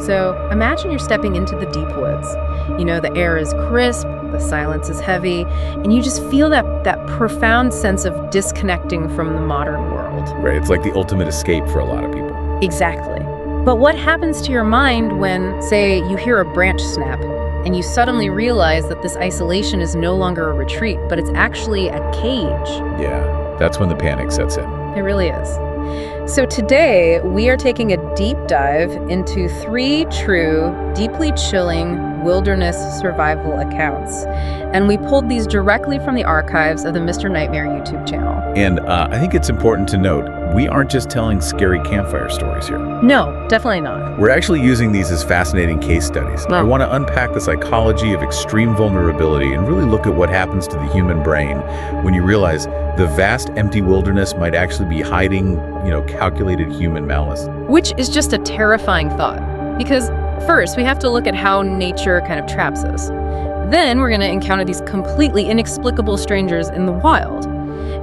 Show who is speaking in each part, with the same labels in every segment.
Speaker 1: So imagine you're stepping into the deep woods. You know, the air is crisp, the silence is heavy, and you just feel that profound sense of disconnecting from the modern world.
Speaker 2: Right, it's like the ultimate escape for a lot of people.
Speaker 1: Exactly. But what happens to your mind when, say, you hear a branch snap and you suddenly realize that this isolation is no longer a retreat, but it's actually a cage?
Speaker 2: Yeah, that's when the panic sets in.
Speaker 1: It really is. So today, we are taking a deep dive into 3 true, deeply chilling wilderness survival accounts. And we pulled these directly from the archives of the Mr. Nightmare YouTube channel.
Speaker 2: And I think it's important to note, we aren't just telling scary campfire stories here.
Speaker 1: No, definitely not.
Speaker 2: We're actually using these as fascinating case studies. I want to unpack the psychology of extreme vulnerability and really look at what happens to the human brain when you realize the vast empty wilderness might actually be hiding, calculated human malice.
Speaker 1: Which is just a terrifying thought. Because first, we have to look at how nature kind of traps us. Then we're going to encounter these completely inexplicable strangers in the wild.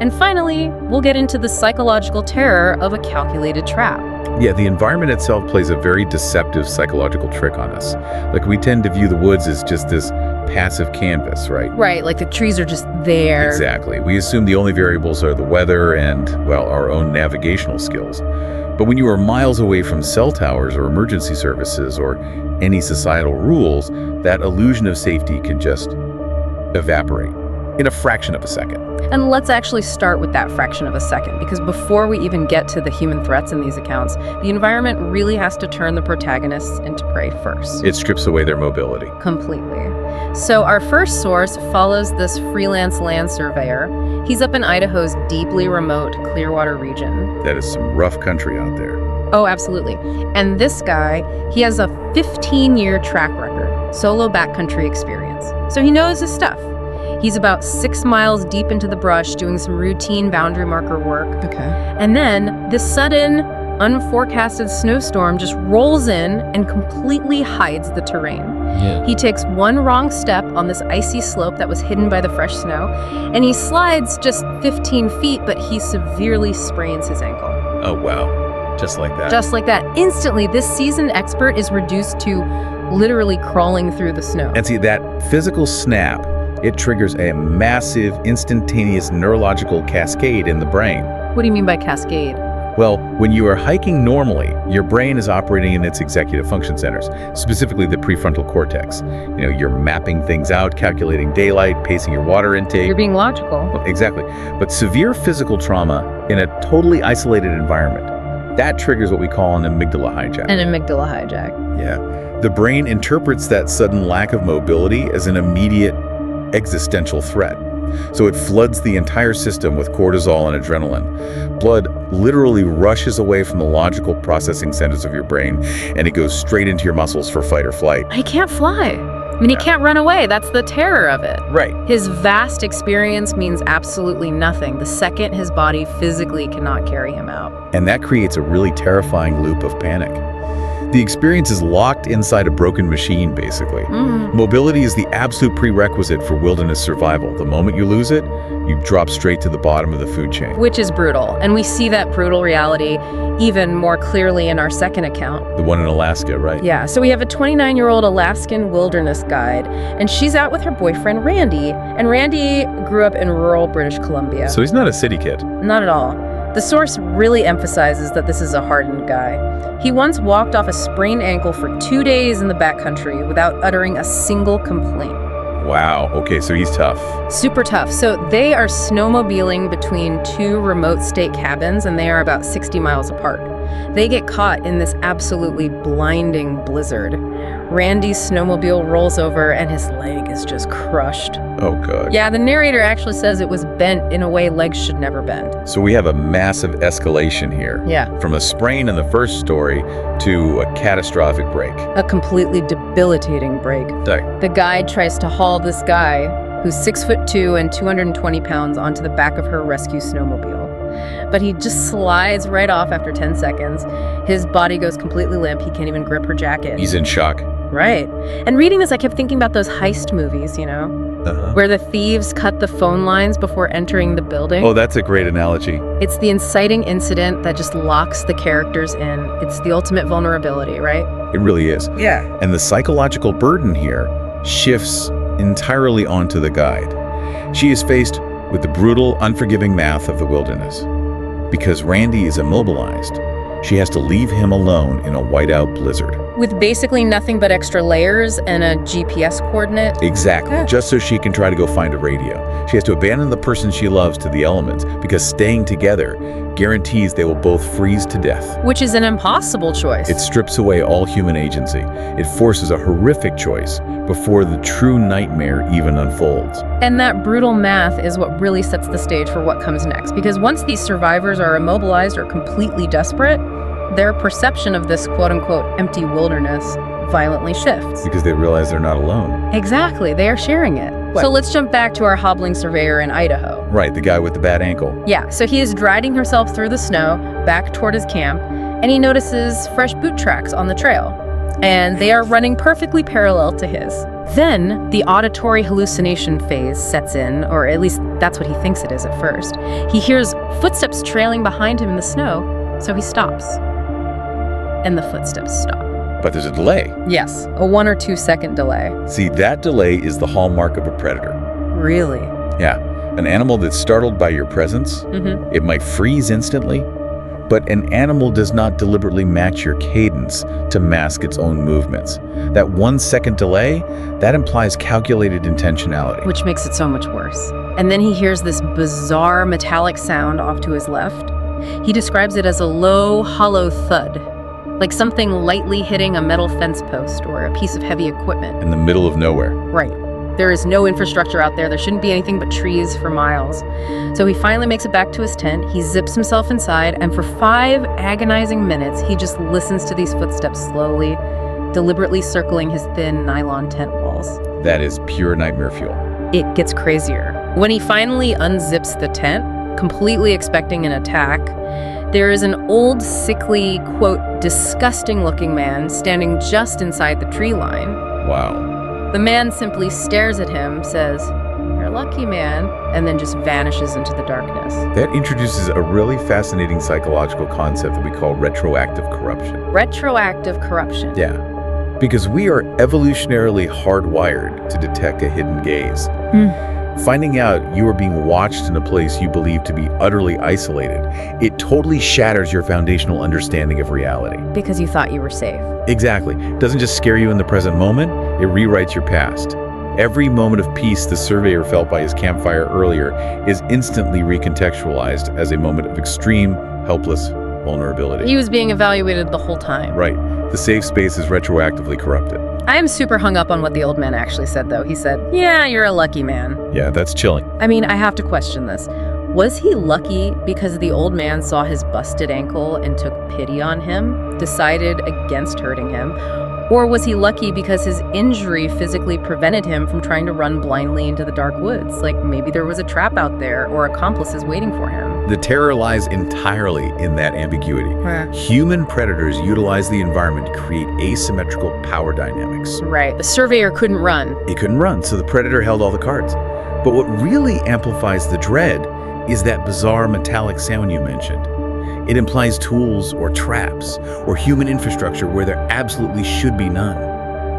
Speaker 1: And finally, we'll get into the psychological terror of a calculated trap.
Speaker 2: Yeah, the environment itself plays a very deceptive psychological trick on us. Like, we tend to view the woods as just this passive canvas, right?
Speaker 1: Right, like the trees are just there.
Speaker 2: Exactly. We assume the only variables are the weather and, our own navigational skills. But when you are miles away from cell towers or emergency services or any societal rules, that illusion of safety can just evaporate in a fraction of a second.
Speaker 1: And let's actually start with that fraction of a second, because before we even get to the human threats in these accounts, the environment really has to turn the protagonists into prey first.
Speaker 2: It strips away their mobility.
Speaker 1: Completely. So our first source follows this freelance land surveyor. He's up in Idaho's deeply remote Clearwater region.
Speaker 2: That is some rough country out there.
Speaker 1: Oh, absolutely. And this guy, he has a 15-year track record, solo backcountry experience. So he knows his stuff. He's about 6 miles deep into the brush doing some routine boundary marker work.
Speaker 2: Okay.
Speaker 1: And then this sudden, unforecasted snowstorm just rolls in and completely hides the terrain.
Speaker 2: Yeah.
Speaker 1: He takes one wrong step on this icy slope that was hidden by the fresh snow, and he slides just 15 feet, but he severely sprains his ankle.
Speaker 2: Oh, wow. Just like that.
Speaker 1: Just like that. Instantly, this seasoned expert is reduced to literally crawling through the snow.
Speaker 2: And see, that physical snap, it triggers a massive, instantaneous neurological cascade in the brain.
Speaker 1: What do you mean by cascade?
Speaker 2: Well, when you are hiking normally, your brain is operating in its executive function centers, specifically the prefrontal cortex. You're mapping things out, calculating daylight, pacing your water intake.
Speaker 1: You're being logical.
Speaker 2: Well, exactly. But severe physical trauma in a totally isolated environment, that triggers what we call an amygdala hijack.
Speaker 1: An amygdala hijack.
Speaker 2: Yeah. The brain interprets that sudden lack of mobility as an immediate existential threat. So it floods the entire system with cortisol and adrenaline. Blood literally rushes away from the logical processing centers of your brain, and it goes straight into your muscles for fight or flight.
Speaker 1: He can't fly. He can't run away. That's the terror of it.
Speaker 2: Right.
Speaker 1: His vast experience means absolutely nothing the second his body physically cannot carry him out.
Speaker 2: And that creates a really terrifying loop of panic. The experience is locked inside a broken machine, basically. Mobility is the absolute prerequisite for wilderness survival. The moment you lose it, you drop straight to the bottom of the food chain.
Speaker 1: Which is brutal. And we see that brutal reality even more clearly in our second account.
Speaker 2: The one in Alaska, right?
Speaker 1: Yeah, so we have a 29-year-old Alaskan wilderness guide, and she's out with her boyfriend, Randy. And Randy grew up in rural British Columbia.
Speaker 2: So he's not a city kid.
Speaker 1: Not at all. The source really emphasizes that this is a hardened guy. He once walked off a sprained ankle for 2 days in the backcountry without uttering a single complaint.
Speaker 2: Wow, okay, so he's tough.
Speaker 1: Super tough. So they are snowmobiling between 2 remote state cabins, and they are about 60 miles apart. They get caught in this absolutely blinding blizzard. Randy's snowmobile rolls over and his leg is just crushed.
Speaker 2: Oh, God.
Speaker 1: Yeah, the narrator actually says it was bent in a way legs should never bend.
Speaker 2: So we have a massive escalation here.
Speaker 1: Yeah.
Speaker 2: From a sprain in the first story to a catastrophic break.
Speaker 1: A completely debilitating break. The guide tries to haul this guy, who's 6'2" and 220 pounds, onto the back of her rescue snowmobile. But he just slides right off after 10 seconds. His body goes completely limp. He can't even grip her jacket.
Speaker 2: He's in shock.
Speaker 1: Right. And reading this, I kept thinking about those heist movies, where the thieves cut the phone lines before entering the building.
Speaker 2: Oh, that's a great analogy.
Speaker 1: It's the inciting incident that just locks the characters in. It's the ultimate vulnerability, right?
Speaker 2: It really is.
Speaker 1: Yeah.
Speaker 2: And the psychological burden here shifts entirely onto the guide. She is faced with the brutal, unforgiving math of the wilderness. Because Randy is immobilized, she has to leave him alone in a whiteout blizzard.
Speaker 1: With basically nothing but extra layers and a GPS coordinate.
Speaker 2: Exactly,
Speaker 1: Yeah.
Speaker 2: just so she can try to go find a radio. She has to abandon the person she loves to the elements because staying together guarantees they will both freeze to death.
Speaker 1: Which is an impossible choice.
Speaker 2: It strips away all human agency. It forces a horrific choice before the true nightmare even unfolds.
Speaker 1: And that brutal math is what really sets the stage for what comes next. Because once these survivors are immobilized or completely desperate, their perception of this quote-unquote empty wilderness violently shifts.
Speaker 2: Because they realize they're not alone.
Speaker 1: Exactly, they are sharing it.
Speaker 2: What?
Speaker 1: So let's jump back to our hobbling surveyor in Idaho.
Speaker 2: Right, the guy with the bad ankle.
Speaker 1: Yeah, so he is dragging himself through the snow back toward his camp, and he notices fresh boot tracks on the trail. And they are running perfectly parallel to his. Then the auditory hallucination phase sets in, or at least that's what he thinks it is at first. He hears footsteps trailing behind him in the snow, so he stops. And the footsteps stop.
Speaker 2: But there's a delay.
Speaker 1: Yes, a 1 or 2 second delay.
Speaker 2: See, that delay is the hallmark of a predator.
Speaker 1: Really?
Speaker 2: Yeah, an animal that's startled by your presence,
Speaker 1: Mm-hmm.
Speaker 2: it might freeze instantly, but an animal does not deliberately match your cadence to mask its own movements. That 1 second delay, that implies calculated intentionality.
Speaker 1: Which makes it so much worse. And then he hears this bizarre metallic sound off to his left. He describes it as a low, hollow thud, like something lightly hitting a metal fence post or a piece of heavy equipment.
Speaker 2: In the middle of nowhere.
Speaker 1: Right. There is no infrastructure out there. There shouldn't be anything but trees for miles. So he finally makes it back to his tent. He zips himself inside, and for 5 agonizing minutes, he just listens to these footsteps slowly, deliberately circling his thin nylon tent walls.
Speaker 2: That is pure nightmare fuel.
Speaker 1: It gets crazier. When he finally unzips the tent, completely expecting an attack, there is an old, sickly, quote, disgusting-looking man standing just inside the tree line.
Speaker 2: Wow.
Speaker 1: The man simply stares at him, says, "You're lucky, man," and then just vanishes into the darkness.
Speaker 2: That introduces a really fascinating psychological concept that we call retroactive corruption.
Speaker 1: Retroactive corruption.
Speaker 2: Yeah, because we are evolutionarily hardwired to detect a hidden gaze. Finding out you are being watched in a place you believe to be utterly isolated, it totally shatters your foundational understanding of reality.
Speaker 1: Because you thought you were safe.
Speaker 2: Exactly. It doesn't just scare you in the present moment, it rewrites your past. Every moment of peace the surveyor felt by his campfire earlier is instantly recontextualized as a moment of extreme, helpless vulnerability.
Speaker 1: He was being evaluated the whole time.
Speaker 2: Right. The safe space is retroactively corrupted.
Speaker 1: I am super hung up on what the old man actually said, though. He said, "Yeah, you're a lucky man."
Speaker 2: Yeah, that's chilling.
Speaker 1: I mean, I have to question this. Was he lucky because the old man saw his busted ankle and took pity on him, decided against hurting him? Or was he lucky because his injury physically prevented him from trying to run blindly into the dark woods? Like maybe there was a trap out there or accomplices waiting for him.
Speaker 2: The terror lies entirely in that ambiguity.
Speaker 1: Huh.
Speaker 2: Human predators utilize the environment to create asymmetrical power dynamics.
Speaker 1: Right. The surveyor couldn't run.
Speaker 2: He couldn't run, so the predator held all the cards. But what really amplifies the dread is that bizarre metallic sound you mentioned. It implies tools or traps or human infrastructure where there absolutely should be none.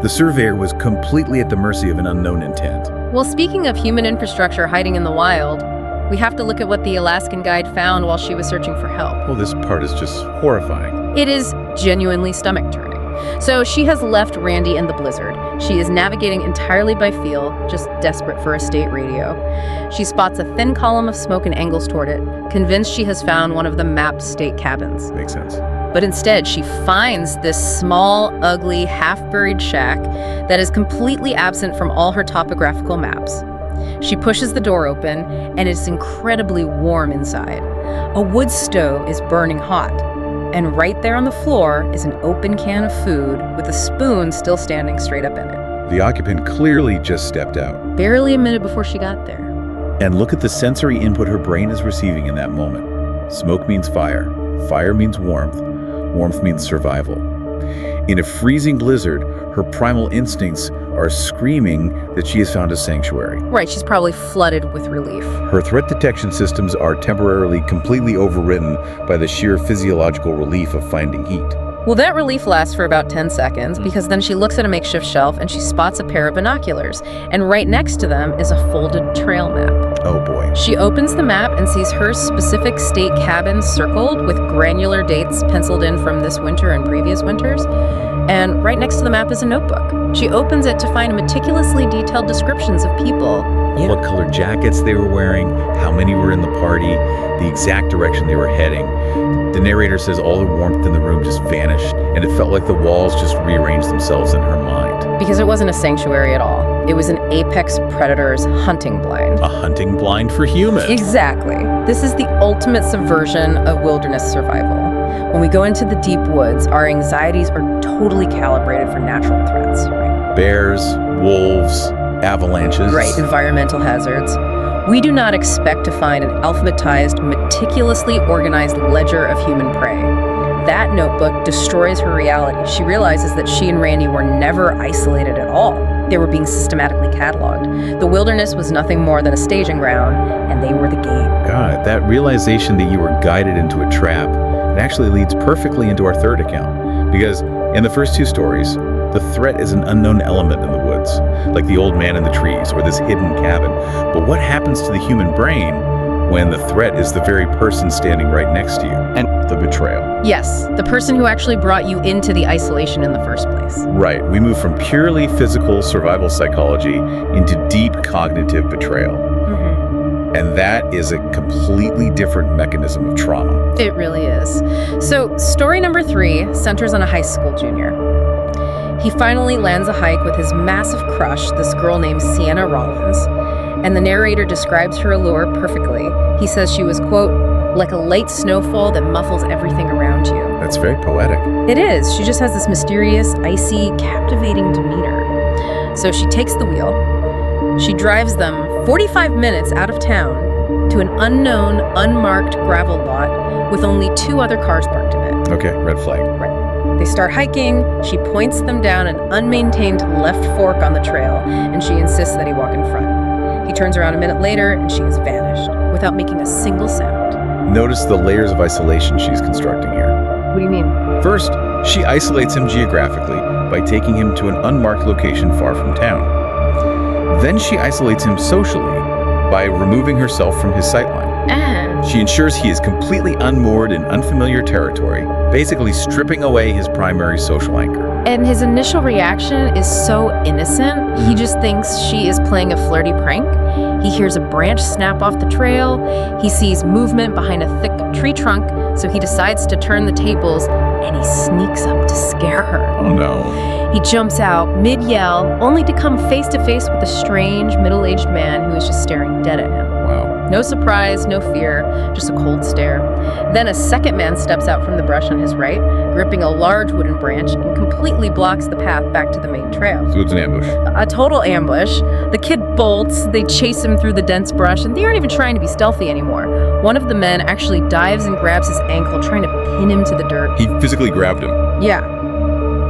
Speaker 2: The surveyor was completely at the mercy of an unknown intent.
Speaker 1: Well, speaking of human infrastructure hiding in the wild, we have to look at what the Alaskan guide found while she was searching for help.
Speaker 2: Well, this part is just horrifying.
Speaker 1: It is genuinely stomach-turning. So she has left Randy in the blizzard. She is navigating entirely by feel, just desperate for a state radio. She spots a thin column of smoke and angles toward it, convinced she has found one of the mapped state cabins.
Speaker 2: Makes sense.
Speaker 1: But instead, she finds this small, ugly, half-buried shack that is completely absent from all her topographical maps. She pushes the door open, and it's incredibly warm inside. A wood stove is burning hot. And right there on the floor is an open can of food with a spoon still standing straight up in it.
Speaker 2: The occupant clearly just stepped out.
Speaker 1: Barely a minute before she got there.
Speaker 2: And look at the sensory input her brain is receiving in that moment. Smoke means fire. Fire means warmth. Warmth means survival. In a freezing blizzard, her primal instincts are screaming that she has found a sanctuary.
Speaker 1: Right, she's probably flooded with relief.
Speaker 2: Her threat detection systems are temporarily completely overridden by the sheer physiological relief of finding heat.
Speaker 1: Well, that relief lasts for about 10 seconds because then she looks at a makeshift shelf and she spots a pair of binoculars. And right next to them is a folded trail map.
Speaker 2: Oh boy.
Speaker 1: She opens the map and sees her specific state cabin circled with granular dates penciled in from this winter and previous winters. And right next to the map is a notebook. She opens it to find meticulously detailed descriptions of people.
Speaker 2: What color jackets they were wearing, how many were in the party, the exact direction they were heading. The narrator says all the warmth in the room just vanished, and it felt like the walls just rearranged themselves in her mind.
Speaker 1: Because it wasn't a sanctuary at all. It was an apex predator's hunting blind.
Speaker 2: A hunting blind for humans.
Speaker 1: Exactly. This is the ultimate subversion of wilderness survival. When we go into the deep woods, our anxieties are totally calibrated for natural threats, right?
Speaker 2: Bears, wolves, avalanches.
Speaker 1: Right, environmental hazards. We do not expect to find an alphabetized, meticulously organized ledger of human prey. That notebook destroys her reality. She realizes that she and Randy were never isolated at all. They were being systematically cataloged. The wilderness was nothing more than a staging ground, and they were the game.
Speaker 2: God, that realization that you were guided into a trap, it actually leads perfectly into our third account. Because in the first two stories, the threat is an unknown element in the woods, like the old man in the trees or this hidden cabin. But what happens to the human brain when the threat is the very person standing right next to you? And the betrayal.
Speaker 1: Yes, the person who actually brought you into the isolation in the first place.
Speaker 2: Right. We move from purely physical survival psychology into deep cognitive betrayal.
Speaker 1: Mm-hmm.
Speaker 2: And that is a completely different mechanism of trauma.
Speaker 1: It really is. So, story number 3 centers on a high school junior. He finally lands a hike with his massive crush, this girl named Sienna Rollins. And the narrator describes her allure perfectly. He says she was, quote, like a light snowfall that muffles everything around you.
Speaker 2: That's very poetic.
Speaker 1: It is. She just has this mysterious, icy, captivating demeanor. So she takes the wheel. She drives them 45 minutes out of town to an unknown, unmarked gravel lot with only 2 other cars parked in it.
Speaker 2: Okay, red flag.
Speaker 1: Right. They start hiking. She points them down an unmaintained left fork on the trail, and she insists that he walk in front. He turns around a minute later, and she has vanished without making a single sound.
Speaker 2: Notice the layers of isolation she's constructing here.
Speaker 1: What do you mean?
Speaker 2: First, she isolates him geographically by taking him to an unmarked location far from town. Then she isolates him socially by removing herself from his sightline. She ensures he is completely unmoored in unfamiliar territory, basically stripping away his primary social anchor.
Speaker 1: And his initial reaction is so innocent. He just thinks she is playing a flirty prank. He hears a branch snap off the trail. He sees movement behind a thick tree trunk, so he decides to turn the tables, and he sneaks up to scare her.
Speaker 2: Oh no.
Speaker 1: He jumps out mid-yell, only to come face to face with a strange middle-aged man who is just staring dead at him.
Speaker 2: Wow.
Speaker 1: No surprise, no fear, just a cold stare. Then a second man steps out from the brush on his right, gripping a large wooden branch, and completely blocks the path back to the main trail.
Speaker 2: So it's an ambush.
Speaker 1: A total ambush. The kid bolts, they chase him through the dense brush, and they aren't even trying to be stealthy anymore. One of the men actually dives and grabs his ankle, trying to pin him to the dirt.
Speaker 2: He physically grabbed him.
Speaker 1: Yeah.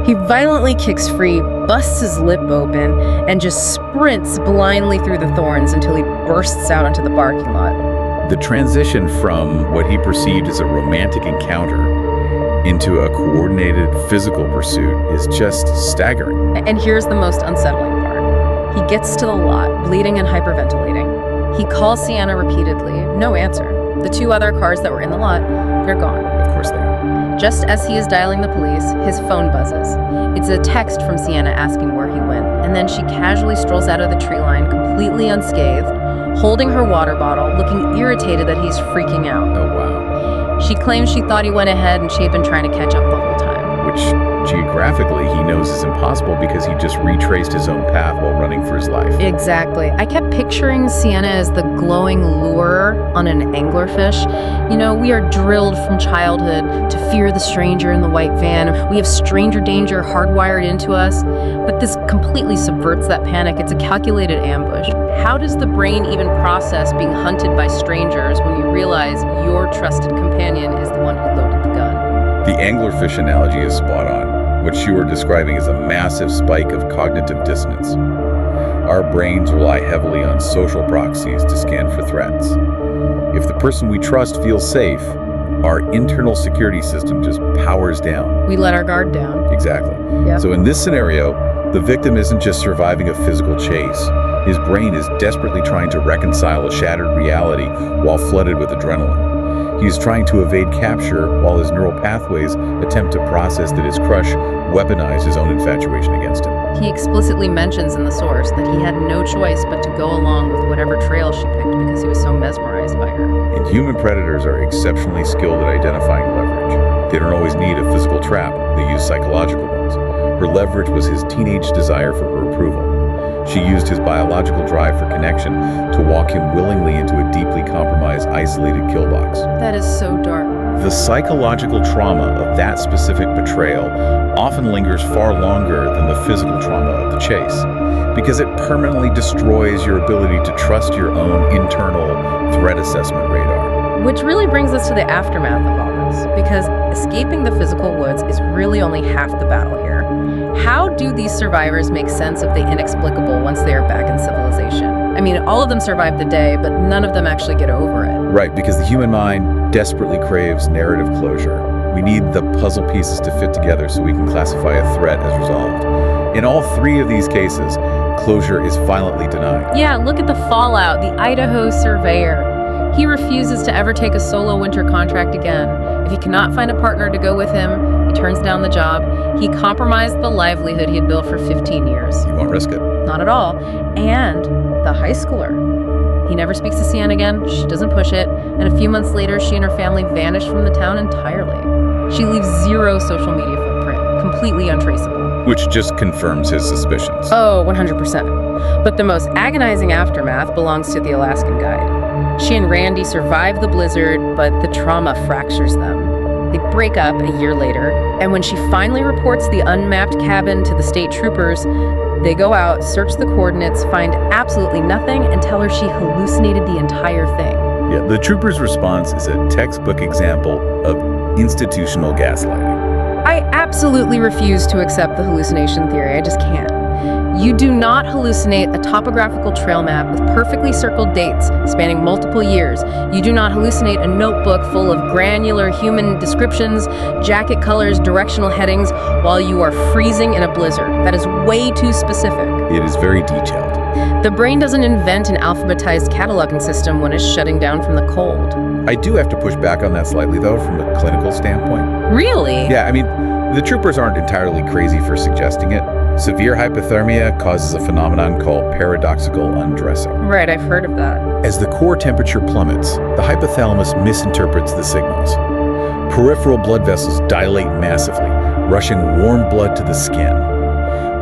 Speaker 1: He violently kicks free, busts his lip open, and just sprints blindly through the thorns until he bursts out onto the parking lot.
Speaker 2: The transition from what he perceived as a romantic encounter into a coordinated physical pursuit is just staggering.
Speaker 1: And here's the most unsettling part. He gets to the lot, bleeding and hyperventilating. He calls Sienna repeatedly, no answer. The 2 other cars that were in the lot, they're gone.
Speaker 2: Of course they are.
Speaker 1: Just as he is dialing the police, his phone buzzes. It's a text from Sienna asking where he went, and then she casually strolls out of the tree line completely unscathed, holding her water bottle, looking irritated that he's freaking out.
Speaker 2: Oh, wow.
Speaker 1: She claims she thought he went ahead and she had been trying to catch up the whole time.
Speaker 2: Which, geographically, he knows is impossible because he just retraced his own path while running for his life.
Speaker 1: Exactly. I kept picturing Sienna as the glowing lure on an anglerfish. You know, we are drilled from childhood to fear the stranger in the white van. We have stranger danger hardwired into us. But this completely subverts that panic. It's a calculated ambush. How does the brain even process being hunted by strangers when you realize your trusted companion is the one who loaded the gun?
Speaker 2: The anglerfish analogy is spot on. what you are describing is a massive spike of cognitive dissonance. Our brains rely heavily on social proxies to scan for threats. If the person we trust feels safe, our internal security system just powers down.
Speaker 1: We let our guard down.
Speaker 2: Exactly.
Speaker 1: Yep.
Speaker 2: So in this scenario, the victim isn't just surviving a physical chase. His brain is desperately trying to reconcile a shattered reality while flooded with adrenaline. He's trying to evade capture while his neural pathways attempt to process that his crush weaponized his own infatuation against him.
Speaker 1: He explicitly mentions in the source that he had no choice but to go along with whatever trail she picked because he was so mesmerized by her.
Speaker 2: And human predators are exceptionally skilled at identifying leverage. They don't always need a physical trap, they use psychological ones. Her leverage was his teenage desire for her approval. She used his biological drive for connection to walk him willingly into a deeply compromised, isolated kill box.
Speaker 1: That is so dark.
Speaker 2: The psychological trauma of that specific betrayal often lingers far longer than the physical trauma of the chase, because it permanently destroys your ability to trust your own internal threat assessment radar.
Speaker 1: Which really brings us to the aftermath of all this, because escaping the physical woods is really only half the battle here. How do these survivors make sense of the inexplicable once they are back in civilization? I mean, all of them survive the day, but none of them actually get over it.
Speaker 2: Right, because the human mind desperately craves narrative closure. We need the puzzle pieces to fit together so we can classify a threat as resolved. In all three of these cases, closure is violently denied.
Speaker 1: Yeah, look at the fallout, the Idaho surveyor. He refuses to ever take a solo winter contract again. If he cannot find a partner to go with him, he turns down the job. He compromised the livelihood he had built for 15 years.
Speaker 2: You won't risk it.
Speaker 1: Not at all. And the high schooler. He never speaks to Sian again, she doesn't push it, and a few months later, she and her family vanish from the town entirely. She leaves zero social media footprint, completely untraceable.
Speaker 2: Which just confirms his suspicions.
Speaker 1: Oh, 100%. But the most agonizing aftermath belongs to the Alaskan guide. She and Randy survive the blizzard, but the trauma fractures them. They break up a year later, and when she finally reports the unmapped cabin to the state troopers, they go out, search the coordinates, find absolutely nothing, and tell her she hallucinated the entire thing.
Speaker 2: Yeah, the trooper's response is a textbook example of institutional gaslighting.
Speaker 1: I absolutely refuse to accept the hallucination theory. I just can't. You do not hallucinate a topographical trail map with perfectly circled dates spanning multiple years. You do not hallucinate a notebook full of granular human descriptions, jacket colors, directional headings, while you are freezing in a blizzard. That is way too specific.
Speaker 2: It is very detailed.
Speaker 1: The brain doesn't invent an alphabetized cataloging system when it's shutting down from the cold.
Speaker 2: I do have to push back on that slightly, though, from a clinical standpoint.
Speaker 1: Really?
Speaker 2: Yeah, I mean, the troopers aren't entirely crazy for suggesting it. Severe hypothermia causes a phenomenon called paradoxical undressing.
Speaker 1: Right, I've heard of that.
Speaker 2: As the core temperature plummets, the hypothalamus misinterprets the signals. Peripheral blood vessels dilate massively, rushing warm blood to the skin.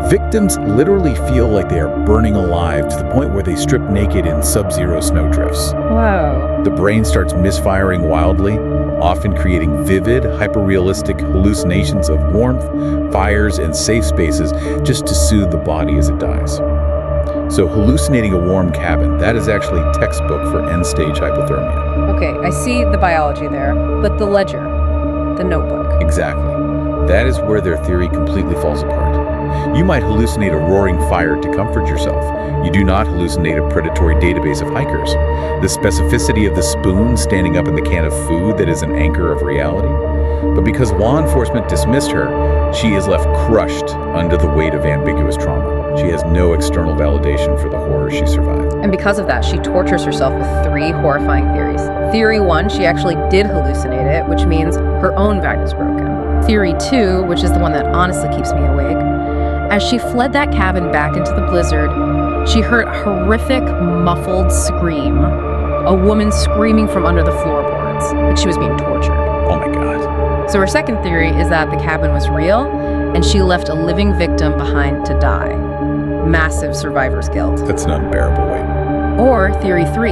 Speaker 2: Victims literally feel like they are burning alive to the point where they strip naked in sub-zero snowdrifts.
Speaker 1: Whoa.
Speaker 2: The brain starts misfiring wildly, often creating vivid, hyper-realistic hallucinations of warmth, fires, and safe spaces just to soothe the body as it dies. So hallucinating a warm cabin, that is actually textbook for end-stage hypothermia.
Speaker 1: Okay, I see the biology there, but the ledger, the notebook.
Speaker 2: Exactly. That is where their theory completely falls apart. You might hallucinate a roaring fire to comfort yourself. You do not hallucinate a predatory database of hikers. The specificity of the spoon standing up in the can of food that is an anchor of reality. But because law enforcement dismissed her, she is left crushed under the weight of ambiguous trauma. She has no external validation for the horror she survived.
Speaker 1: And because of that, she tortures herself with 3 horrifying theories. Theory 1, she actually did hallucinate it, which means her own vague is broken. Theory 2, which is the one that honestly keeps me awake, as she fled that cabin back into the blizzard, she heard a horrific, muffled scream. A woman screaming from under the floorboards, like she was being tortured.
Speaker 2: Oh my God.
Speaker 1: So her second theory is that the cabin was real, and she left a living victim behind to die. Massive survivor's guilt.
Speaker 2: That's an unbearable weight.
Speaker 1: Or theory 3.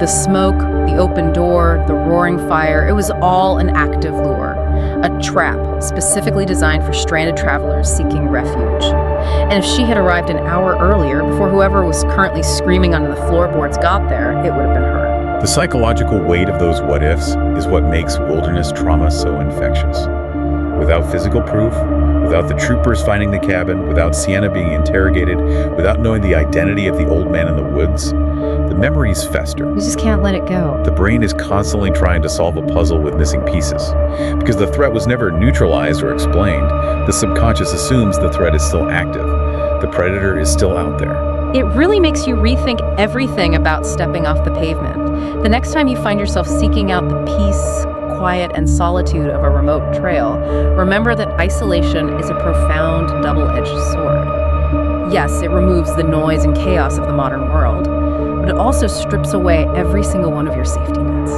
Speaker 1: The smoke, the open door, the roaring fire, it was all an active lure. A trap specifically designed for stranded travelers seeking refuge. And if she had arrived an hour earlier, before whoever was currently screaming under the floorboards got there, it would have been her.
Speaker 2: The psychological weight of those what-ifs is what makes wilderness trauma so infectious. With without physical proof, without the troopers finding the cabin, without Sienna being interrogated, without knowing the identity of the old man in the woods, the memories fester.
Speaker 1: You just can't let it go.
Speaker 2: The brain is constantly trying to solve a puzzle with missing pieces. Because the threat was never neutralized or explained, the subconscious assumes the threat is still active. The predator is still out there.
Speaker 1: It really makes you rethink everything about stepping off the pavement. The next time you find yourself seeking out the peace, quiet, and solitude of a remote trail, remember that isolation is a profound double-edged sword. Yes, it removes the noise and chaos of the modern world, but it also strips away every single one of your safety nets.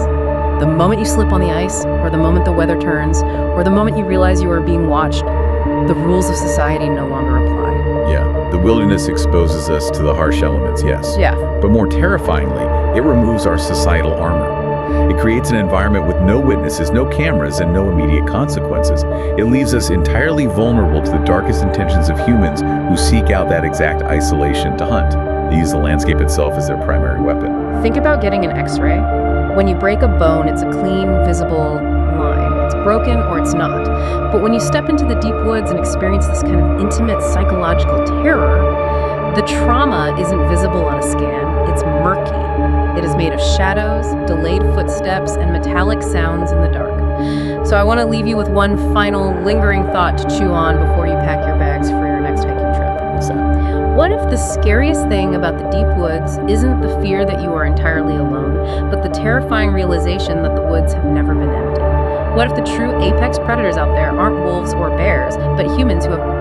Speaker 1: The moment you slip on the ice, or the moment the weather turns, or the moment you realize you are being watched, the rules of society no longer apply.
Speaker 2: Yeah, the wilderness exposes us to the harsh elements, yes.
Speaker 1: Yeah.
Speaker 2: But more terrifyingly, it removes our societal armor. It creates an environment with no witnesses, no cameras, and no immediate consequences. It leaves us entirely vulnerable to the darkest intentions of humans who seek out that exact isolation to hunt. They use the landscape itself as their primary weapon.
Speaker 1: Think about getting an X-ray. When you break a bone, it's a clean, visible line. It's broken or it's not. But when you step into the deep woods and experience this kind of intimate psychological terror, the trauma isn't visible on a scan. It's murky. It is made of shadows, delayed footsteps, and metallic sounds in the dark. So I want to leave you with one final lingering thought to chew on before you pack your bags for your next hiking trip.
Speaker 2: What's that?
Speaker 1: What if the scariest thing about the deep woods isn't the fear that you are entirely alone, but the terrifying realization that the woods have never been empty? What if the true apex predators out there aren't wolves or bears, but humans who have